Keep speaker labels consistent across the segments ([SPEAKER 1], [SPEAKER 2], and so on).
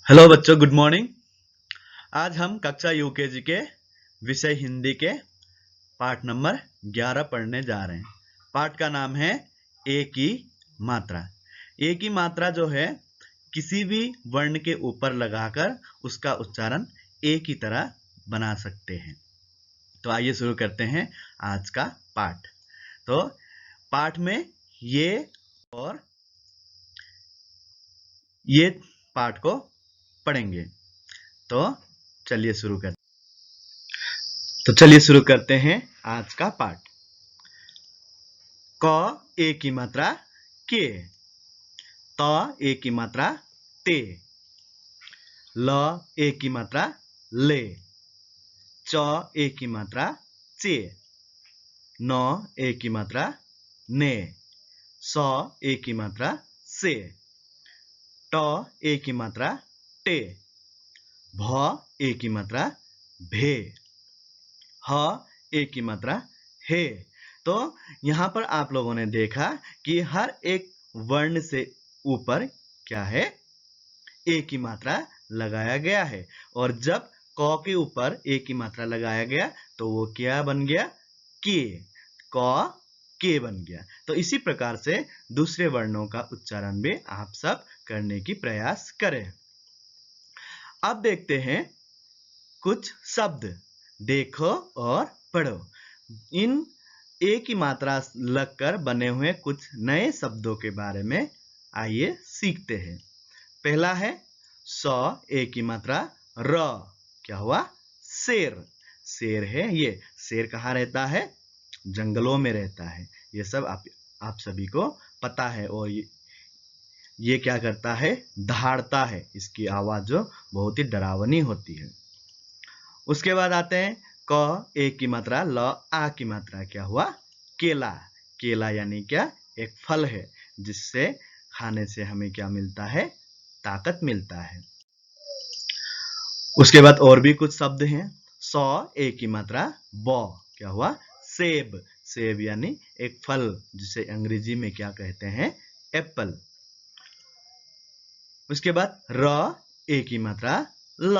[SPEAKER 1] Hello बच्चों, good morning. आज हम कक्षा यूकेजी के विषय हिंदी के पाठ नंबर 11 पढ़ने जा रहे हैं। पाठ का नाम है ए की मात्रा। ए की मात्रा जो है किसी भी वर्ण के ऊपर लगाकर उसका उच्चारण ए की तरह बना सकते हैं। तो आइए शुरू करते हैं आज का पाठ। तो पाठ में ये और ये पाठ को पढ़ेंगे। तो चलिए शुरू करते हैं आज का पाठ। क ए की मात्रा के, त ए की मात्रा ते, ल ए की मात्रा ले, च ए की मात्रा चे, न ए की मात्रा ने, स ए की मात्रा से, ट ए की मात्रा टे, भ ए की मात्रा भे, ह ए की मात्रा हे। तो यहाँ पर आप लोगों ने देखा कि हर एक वर्ण से ऊपर क्या है, ए की मात्रा लगाया गया है। और जब क के ऊपर ए की मात्रा लगाया गया तो वो क्या बन गया, के। क के बन गया। तो इसी प्रकार से दूसरे वर्णों का उच्चारण भी आप सब करने की प्रयास करें। अब देखते हैं कुछ शब्द, देखो और पढ़ो। इन ए की मात्रा लगकर बने हुए कुछ नए शब्दों के बारे में आइए सीखते हैं। पहला है स ए की मात्रा र, क्या हुआ, शेर। शेर है ये। शेर कहाँ रहता है, जंगलों में रहता है। ये सब आप सभी को पता है। और ये क्या करता है, दहाड़ता है। इसकी आवाज जो बहुत ही डरावनी होती है। उसके बाद आते हैं क ए की मात्रा ल आ की मात्रा, क्या हुआ, केला। केला यानी क्या, एक फल है जिससे खाने से हमें क्या मिलता है, ताकत मिलता है। उसके बाद और भी कुछ शब्द हैं। स ए की मात्रा ब, क्या हुआ, सेब। सेब यानी एक फल जिसे अंग्रेजी में क्या कहते हैं, एप्पल। उसके बाद र ए की मात्रा ल,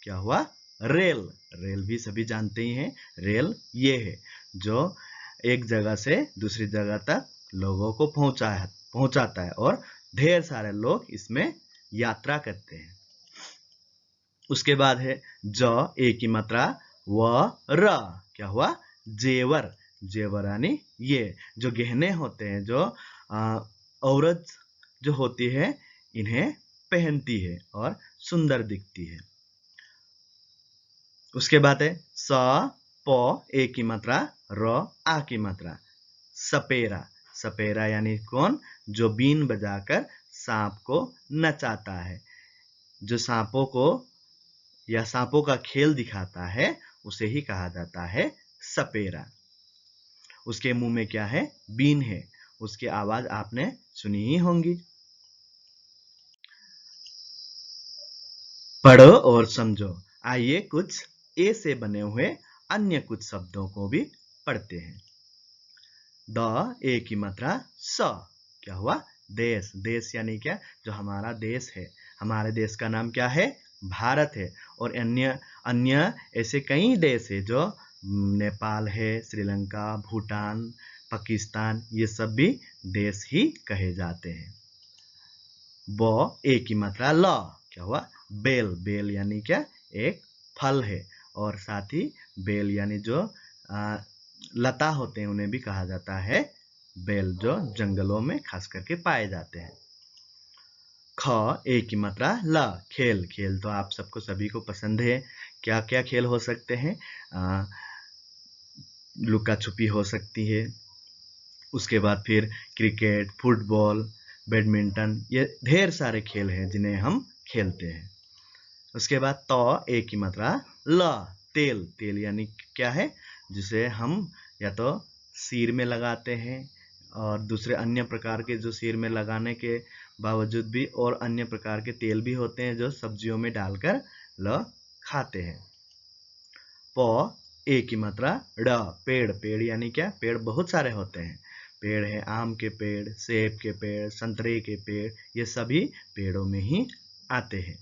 [SPEAKER 1] क्या हुआ, रेल। रेल भी सभी जानते ही हैं। रेल ये है जो एक जगह से दूसरी जगह तक लोगों को पहुंचाता है और ढेर सारे लोग इसमें यात्रा करते हैं। उसके बाद है ज ए की मात्रा व र, क्या हुआ, जेवर। जेवर यानी ये जो गहने होते हैं, जो औरत जो होती है इन्हें पहनती है और सुंदर दिखती है। उसके बाद है स प ए की मात्रा र आ की मात्रा, सपेरा। सपेरा यानी कौन, जो बीन बजाकर सांप को नचाता है। जो सांपों को या सांपों का खेल दिखाता है उसे ही कहा जाता है सपेरा। उसके मुंह में क्या है, बीन है। उसकी आवाज आपने सुनी ही होंगी। पढ़ो और समझो। आइए कुछ ए से बने हुए अन्य कुछ शब्दों को भी पढ़ते हैं। द ए की मात्रा स, क्या हुआ, देश। देश यानी क्या, जो हमारा देश है। हमारे देश का नाम क्या है, भारत है। और अन्य अन्य ऐसे कई देश है, जो नेपाल है, श्रीलंका, भूटान, पाकिस्तान, ये सब भी देश ही कहे जाते हैं। ब ए की मात्रा ल, क्या हुआ, बेल। बेल यानी क्या, एक फल है। और साथ ही बेल यानी जो लता होते हैं उन्हें भी कहा जाता है बेल, जो जंगलों में खास करके पाए जाते हैं। ख ए की मात्रा ल, खेल। खेल तो आप सबको सभी को पसंद है। क्या क्या खेल हो सकते हैं, लुका छुपी हो सकती है। उसके बाद फिर क्रिकेट, फुटबॉल, बैडमिंटन, ये ढेर सारे खेल हैं जिन्हें हम खेलते हैं। उसके बाद त ए की मात्रा ल, तेल। तेल यानी क्या है, जिसे हम या तो सिर में लगाते हैं और दूसरे अन्य प्रकार के जो सिर में लगाने के बावजूद भी और अन्य प्रकार के तेल भी होते हैं जो सब्जियों में डालकर लोग खाते हैं। प ए की मात्रा ड, पेड़। पेड़ यानी क्या, पेड़ बहुत सारे होते हैं। पेड़ है, आम के पेड़, सेब के पेड़, संतरे के पेड़, ये सभी पेड़ों में ही आते हैं।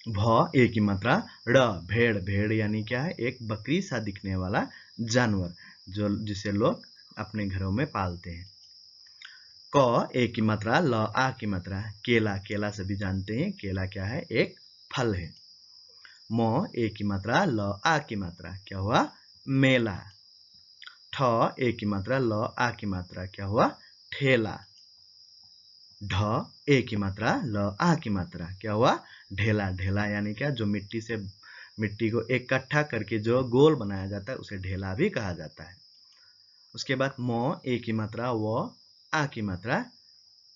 [SPEAKER 1] भ ए की मात्रा ड़ भेड़, भेड़ यानी क्या है, एक बकरी सा दिखने वाला जानवर जिसे लोग अपने घरों में पालते हैं। क ए की मात्रा ल आ की मात्रा केला, केला सभी जानते हैं, केला क्या है, एक फल है। म ए की मात्रा ल आ की मात्रा क्या हुआ, मेला। ठ ए की मात्रा ल आ की मात्रा क्या हुआ, ठेला। ढ ए की मात्रा ल आ की मात्रा क्या हुआ, ढेला। ढेला यानी क्या, जो मिट्टी को इकट्ठा करके जो गोल बनाया जाता है उसे ढेला भी कहा जाता है। उसके बाद म ए की मात्रा व आ की मात्रा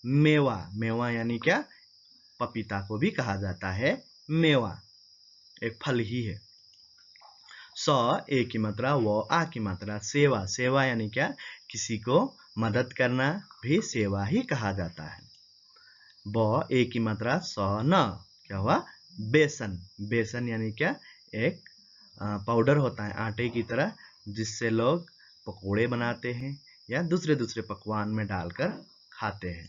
[SPEAKER 1] मेवा, मेवा यानी क्या, पपीता को भी कहा जाता है मेवा, एक फल ही है। स ए की मात्रा व आ की मात्रा सेवा, सेवा यानी क्या, किसी को मदद करना भी सेवा ही कहा जाता है। ब ए की मात्रा स न क्या हुआ, बेसन, बेसन यानी क्या, एक पाउडर होता है आटे की तरह, जिससे लोग पकोड़े बनाते हैं या दूसरे दूसरे पकवान में डालकर खाते हैं।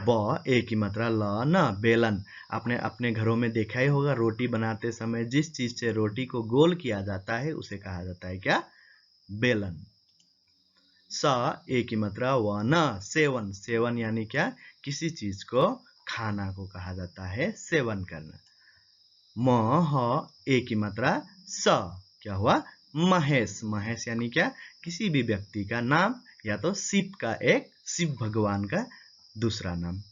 [SPEAKER 1] ब ए की मात्रा ल न बेलन, आपने अपने घरों में देखा ही होगा, रोटी बनाते समय जिस चीज से रोटी को गोल किया जाता है उसे कहा जाता है क्या, बेलन। स ए की मात्रा व न सेवन, सेवन यानी क्या, किसी चीज को खाना को कहा जाता है सेवन करना। म ह ए की मात्रा स क्या हुआ, महेश, महेश यानी क्या, किसी भी व्यक्ति का नाम या तो शिव भगवान का दूसरा नाम।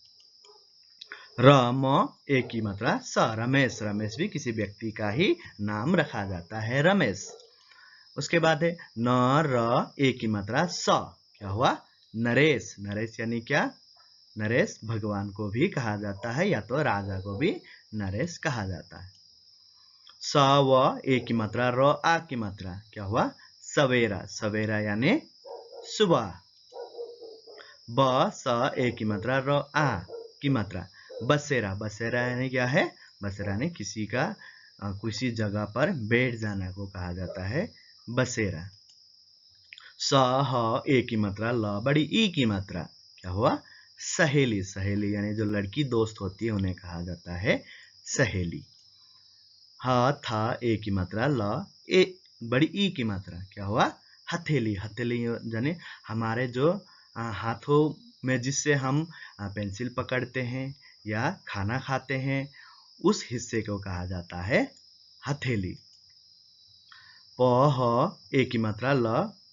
[SPEAKER 1] र म ए की मात्रा स रमेश, रमेश भी किसी व्यक्ति का ही नाम रखा जाता है रमेश। उसके बाद है न र ए की मात्रा स क्या हुआ, नरेश, नरेश यानी क्या, नरेश भगवान को भी कहा जाता है या तो राजा को भी नरेश कहा जाता है। स व ए की मात्रा र आ की मात्रा क्या हुआ, सवेरा, सवेरा यानी सुबह। ब स ए की मात्रा र आ की मात्रा बसेरा, बसेरा यानी क्या है, बसेरा यानी किसी का किसी जगह पर बैठ जाना को कहा जाता है बसेरा। स ह ए की मात्रा ल बड़ी ई की मात्रा क्या हुआ, सहेली, सहेली यानी जो लड़की दोस्त होती है उन्हें कहा जाता है सहेली। ह थ ए की मात्रा ल ए बड़ी ई की मात्रा क्या हुआ, हथेली, हथेली यानी हमारे जो हाथों में जिससे हम पेंसिल पकड़ते हैं या खाना खाते हैं उस हिस्से को कहा जाता है हथेली। प ह ए की मात्रा ल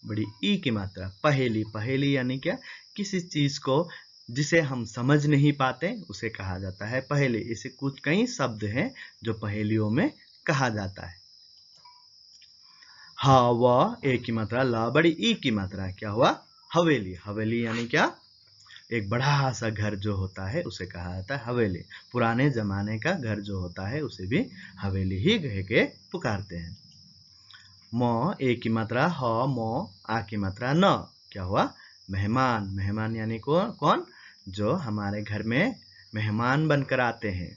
[SPEAKER 1] बड़ी ई की मात्रा पहेली, पहेली यानी क्या, किसी चीज को जिसे हम समझ नहीं पाते उसे कहा जाता है पहेली। इसे कुछ कई शब्द हैं जो पहेलियों में कहा जाता है। ह व ए की मात्रा ल बड़ी ई की मात्रा क्या हुआ, हवेली, हवेली यानी क्या, एक बड़ा सा घर जो होता है उसे कहा जाता है हवेली। पुराने जमाने का घर जो होता है उसे भी हवेली ही कह के पुकारते हैं। म ए की मात्रा ह म आ की मात्रा न क्या हुआ, मेहमान, मेहमान यानी कौन, जो हमारे घर में मेहमान बनकर आते हैं।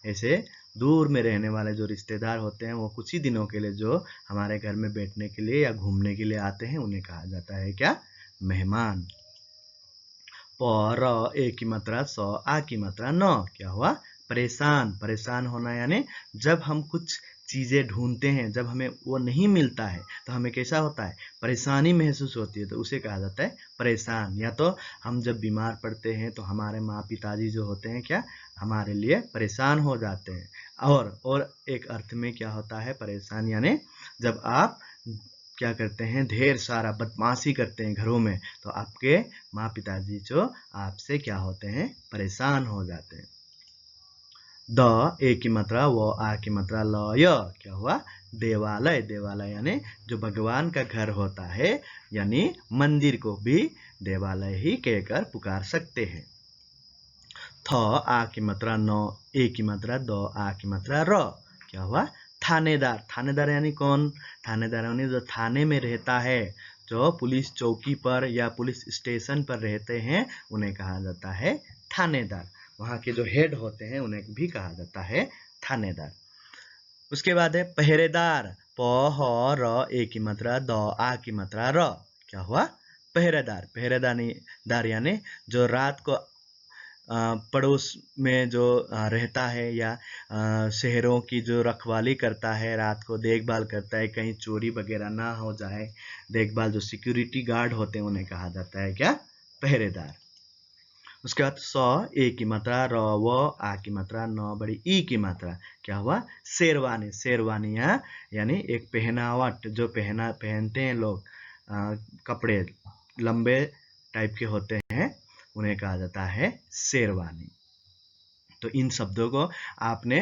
[SPEAKER 1] ऐसे दूर में रहने वाले जो रिश्तेदार होते हैं वो कुछ ही दिनों के लिए जो हमारे घर में बैठने के लिए या घूमने के लिए आते हैं उन्हें कहा जाता है क्या, मेहमान। प र ए की मात्रा स आ की मात्रा न क्या हुआ, परेशान, परेशान होना यानी जब हम कुछ चीजें ढूंढते हैं, जब हमें वो नहीं मिलता है तो हमें कैसा होता है, परेशानी महसूस होती है, तो उसे कहा जाता है परेशान। या तो हम जब बीमार पड़ते हैं तो हमारे माँ पिताजी जो होते हैं क्या, हमारे लिए परेशान हो जाते हैं। और एक अर्थ में क्या होता है परेशान यानी जब आप क्या करते हैं, ढेर सारा बदमाशी करते हैं घरों में, तो आपके माँ पिताजी जो आपसे क्या होते हैं, परेशान हो जाते हैं। द ए की मात्रा व आ की मात्रा ल य क्या हुआ, देवालय, देवालय यानी जो भगवान का घर होता है, यानी मंदिर को भी देवालय ही कहकर पुकार सकते हैं। थ आ की मात्रा न ए की मात्रा द आ की मात्रा र क्या हुआ, थानेदार, थानेदार यानी कौन, थानेदार यानी जो थाने में रहता है, जो पुलिस चौकी पर या पुलिस स्टेशन पर रहते हैं उन्हें कहा जाता है थानेदार। वहाँ के जो हेड होते हैं उन्हें भी कहा जाता है थानेदार। उसके बाद है पहरेदार, प ह र ए की मात्रा द आ की मात्रा र क्या हुआ, पहरेदार, पहरेदार यानी जो रात को पड़ोस में जो रहता है या शहरों की जो रखवाली करता है, रात को देखभाल करता है, कहीं चोरी वगैरह ना हो जाए, देखभाल जो सिक्योरिटी गार्ड होते हैं उन्हें कहा जाता है क्या? पहरेदार। उसके बाद सौ ए की मात्रा, र व आ की मात्रा, न बड़ी ई की मात्रा, क्या हुआ? शेरवानी। शेरवानियाँ यानी एक पहनावट जो पहनते हैं लोग, कपड़े लंबे टाइप के होते हैं, उन्हें कहा जाता है शेरवानी। तो इन शब्दों को आपने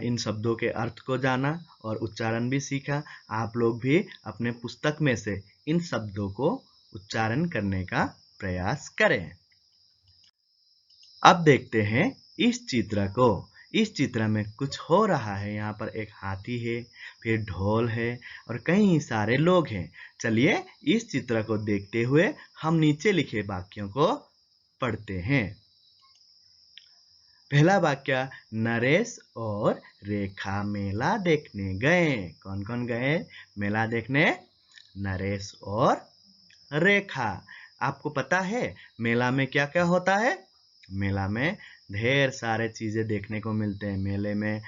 [SPEAKER 1] इन शब्दों के अर्थ को जाना और उच्चारण भी सीखा। आप लोग भी अपने पुस्तक में से इन शब्दों को उच्चारण करने का प्रयास करें। अब देखते हैं इस चित्र को। इस चित्र में कुछ हो रहा है। यहाँ पर एक हाथी है, फिर ढोल है और कई सारे लोग हैं। चलिए इस चित्र को देखते हुए हम नीचे लिखे वाक्यों को पढ़ते हैं। पहला वाक्य, नरेश और रेखा मेला देखने गए। कौन कौन गए मेला देखने? नरेश और रेखा। आपको पता है मेला में क्या क्या होता है? मेला में ढेर सारे चीजें देखने को मिलते हैं। मेले में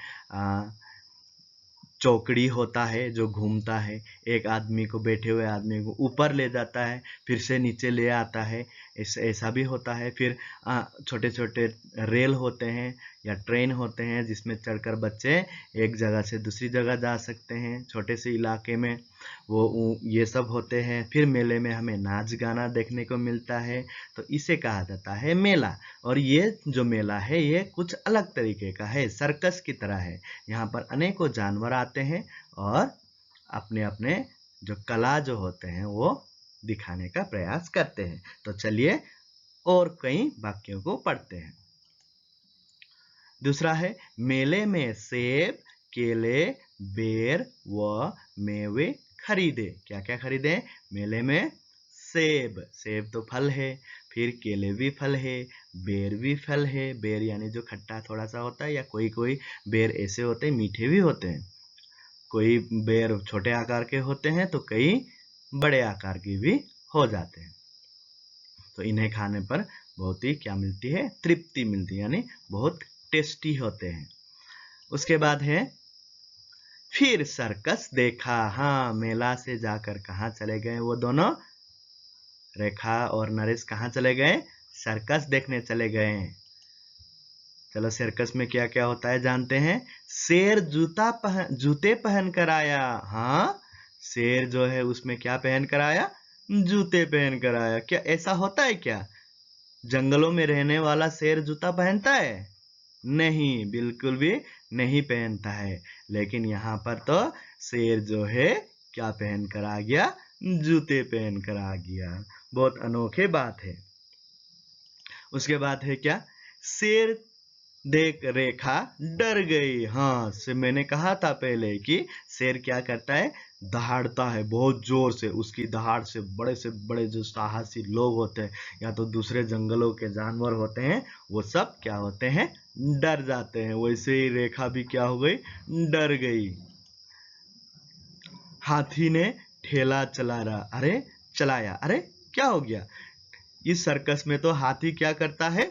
[SPEAKER 1] चौकड़ी होता है जो घूमता है, एक आदमी को, बैठे हुए आदमी को ऊपर ले जाता है, फिर से नीचे ले आता है, ऐसा भी होता है। फिर छोटे छोटे रेल होते हैं या ट्रेन होते हैं जिसमें चढ़कर बच्चे एक जगह से दूसरी जगह जा सकते हैं, छोटे से इलाके में, वो ये सब होते हैं। फिर मेले में हमें नाच गाना देखने को मिलता है, तो इसे कहा जाता है मेला। और ये जो मेला है ये कुछ अलग तरीके का है, सर्कस की तरह है। यहाँ पर अनेकों जानवर आते हैं और अपने अपने जो कला जो होते हैं वो दिखाने का प्रयास करते हैं। तो चलिए और कई वाक्यों को पढ़ते हैं। दूसरा है, मेले में सेब, केले, बेर व मेवे खरीदे। क्या क्या खरीदे? मेले में सेब, सेब तो फल है, फिर केले भी फल है, बेर भी फल है। बेर यानी जो खट्टा थोड़ा सा होता है, या कोई कोई बेर ऐसे होते हैं मीठे भी होते हैं। कोई बेर छोटे आकार के होते हैं तो कई बड़े आकार के भी हो जाते हैं। तो इन्हें खाने पर बहुत ही क्या मिलती है? तृप्ति मिलती है, यानी बहुत टेस्टी होते हैं। उसके बाद है, फिर सर्कस देखा। हाँ, मेला से जाकर कहाँ चले गए वो दोनों? रेखा और नरेश कहाँ चले गए? सर्कस देखने चले गए। चलो सर्कस में क्या क्या होता है जानते हैं। शेर जूते पहन कर आया। हाँ, शेर जो है उसमें क्या पहन कर आया? जूते पहन कर आया। क्या ऐसा होता है क्या? जंगलों में रहने वाला शेर जूता पहनता है? नहीं, बिल्कुल भी नहीं पहनता है। लेकिन यहाँ पर तो शेर जो है क्या पहन कर आ गया? जूते पहन कर आ गया। बहुत अनोखे बात है। उसके बाद है क्या? शेर देख रेखा डर गई। हाँ, से मैंने कहा था पहले कि शेर क्या करता है? दहाड़ता है बहुत जोर से। उसकी दहाड़ से बड़े जो साहसी लोग होते हैं या तो दूसरे जंगलों के जानवर होते हैं, वो सब क्या होते हैं? डर जाते हैं। वैसे ही रेखा भी क्या हो गई? डर गई। हाथी ने ठेला चलाया। अरे क्या हो गया? इस सर्कस में तो हाथी क्या करता है?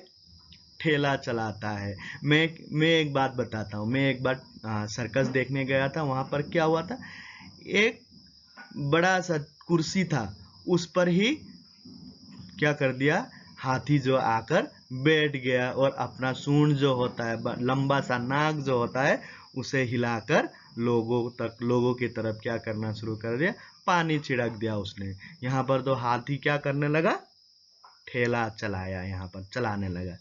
[SPEAKER 1] ठेला चलाता है। मैं एक बात बताता हूँ। मैं एक बार सर्कस देखने गया था। वहां पर क्या हुआ था? एक बड़ा सा कुर्सी था, उस पर ही क्या कर दिया? हाथी जो आकर बैठ गया और अपना सूंड जो होता है, लंबा सा नाक जो होता है, उसे हिलाकर लोगों की तरफ क्या करना शुरू कर दिया? पानी छिड़क दिया उसने। यहाँ पर तो हाथी क्या करने लगा? ठेला चलाया, यहाँ पर चलाने लगा।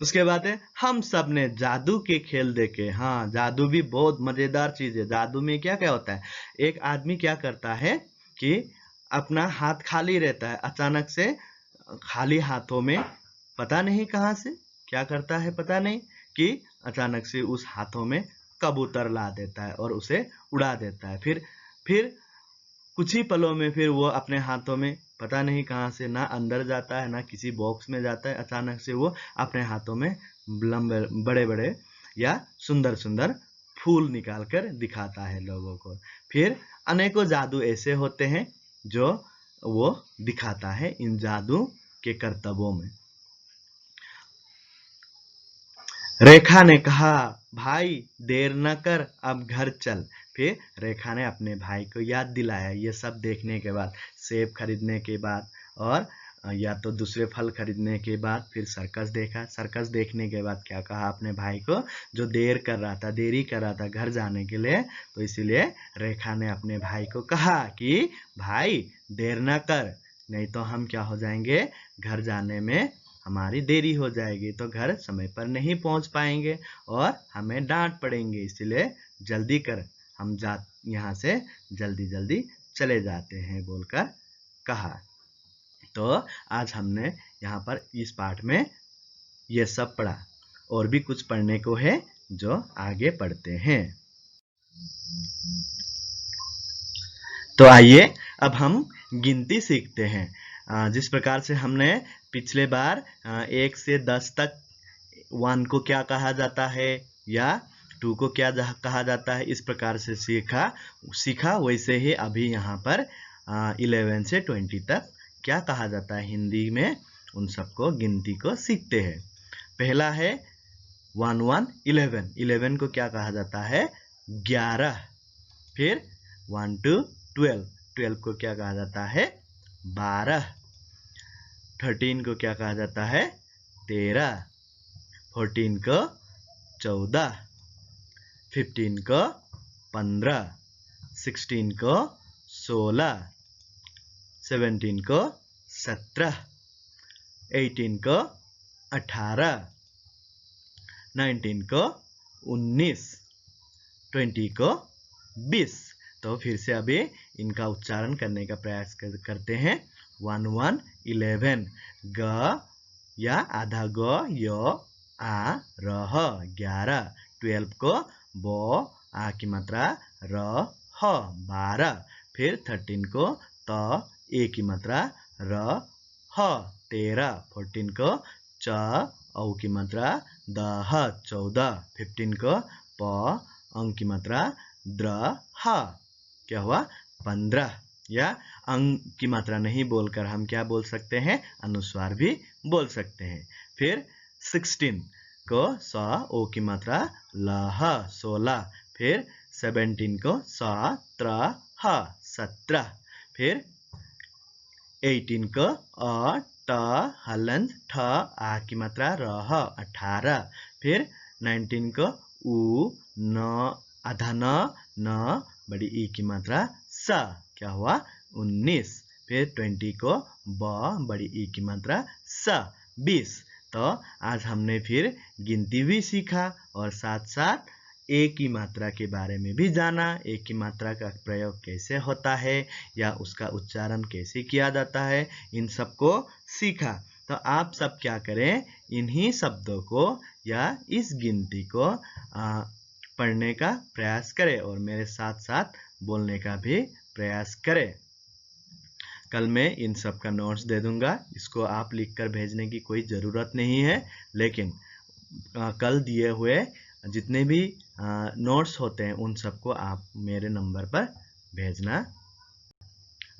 [SPEAKER 1] उसके बाद है, हम सब ने जादू के खेल देखे। हाँ, जादू भी बहुत मजेदार चीज है। जादू में क्या क्या होता है? एक आदमी क्या करता है कि अपना हाथ खाली रहता है, अचानक से खाली हाथों में पता नहीं कहां से क्या करता है, पता नहीं, कि अचानक से उस हाथों में कबूतर ला देता है और उसे उड़ा देता है। फिर कुछ ही पलों में फिर वो अपने हाथों में पता नहीं कहां से, ना अंदर जाता है ना किसी बॉक्स में जाता है, अचानक से वो अपने हाथों में लंबे बड़े बड़े या सुंदर सुंदर फूल निकाल कर दिखाता है लोगों को। फिर अनेकों जादू ऐसे होते हैं जो वो दिखाता है इन जादू के करतबों में। रेखा ने कहा, भाई देर न कर, अब घर चल। फिर रेखा ने अपने भाई को याद दिलाया। ये सब देखने के बाद, सेब खरीदने के बाद और या तो दूसरे फल खरीदने के बाद फिर सर्कस देखा। सर्कस देखने के बाद क्या कहा अपने भाई को, जो देरी कर रहा था घर जाने के लिए, तो इसीलिए रेखा ने अपने भाई को कहा कि भाई देर ना कर, नहीं तो हम क्या हो जाएंगे, घर जाने में हमारी देरी हो जाएगी, तो घर समय पर नहीं पहुंच पाएंगे और हमें डांट पड़ेंगे, इसलिए जल्दी कर, हम यहाँ से जल्दी जल्दी चले जाते हैं बोलकर कहा। तो आज हमने यहाँ पर इस पाठ में ये सब पढ़ा, और भी कुछ पढ़ने को है जो आगे पढ़ते हैं। तो आइए अब हम गिनती सीखते हैं। जिस प्रकार से हमने पिछले बार 1 से 10 तक 1 को क्या कहा जाता है या 2 को क्या कहा जाता है, इस प्रकार से सीखा वैसे ही अभी यहाँ पर 11 से 20 तक क्या कहा जाता है हिंदी में, उन सबको गिनती को सीखते हैं। पहला है 1 1 11। 11 को क्या कहा जाता है, 11। फिर 1 2 12। 12 को क्या कहा जाता है, 12। 13 को क्या कहा जाता है, 13। 14 को 14। 15 को 15। 16 को 16। 17 को 17। 18 को 18। 19 को 19। 20 को 20। तो फिर से अभी इनका उच्चारण करने का प्रयास करते हैं। 1 1 11, ग या आधा ग, य आ रह 11। 12 को ब आ की मात्रा र ह 12। फिर 13 को त ए की मात्रा र ह 13। 14 को च औ की मात्रा द ह 14। 15 को प अंक की मात्रा द्र ह क्या हुआ, 15। या अंक की मात्रा नहीं बोलकर हम क्या बोल सकते हैं, अनुस्वार भी बोल सकते हैं। फिर 16 को स ओ की मात्रा ल ह 16। फिर 17 को स त्र ह 17। फिर 18 को अ ट हलन ठ आ की मात्रा र ह 18। फिर 19 को उ न आधा न बड़ी ई की मात्रा स क्या हुआ, 19। फिर 20 को ब बड़ी ई की मात्रा स 20। तो आज हमने फिर गिनती भी सीखा और साथ साथ एक की मात्रा के बारे में भी जाना। एक की मात्रा का प्रयोग कैसे होता है या उसका उच्चारण कैसे किया जाता है, इन सबको सीखा। तो आप सब क्या करें, इन्हीं शब्दों को या इस गिनती को पढ़ने का प्रयास करें और मेरे साथ साथ बोलने का भी प्रयास करें। कल मैं इन सब का नोट्स दे दूंगा, इसको आप लिखकर भेजने की कोई ज़रूरत नहीं है, लेकिन कल दिए हुए जितने भी नोट्स होते हैं उन सबको आप मेरे नंबर पर भेजना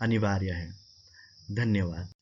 [SPEAKER 1] अनिवार्य है। धन्यवाद।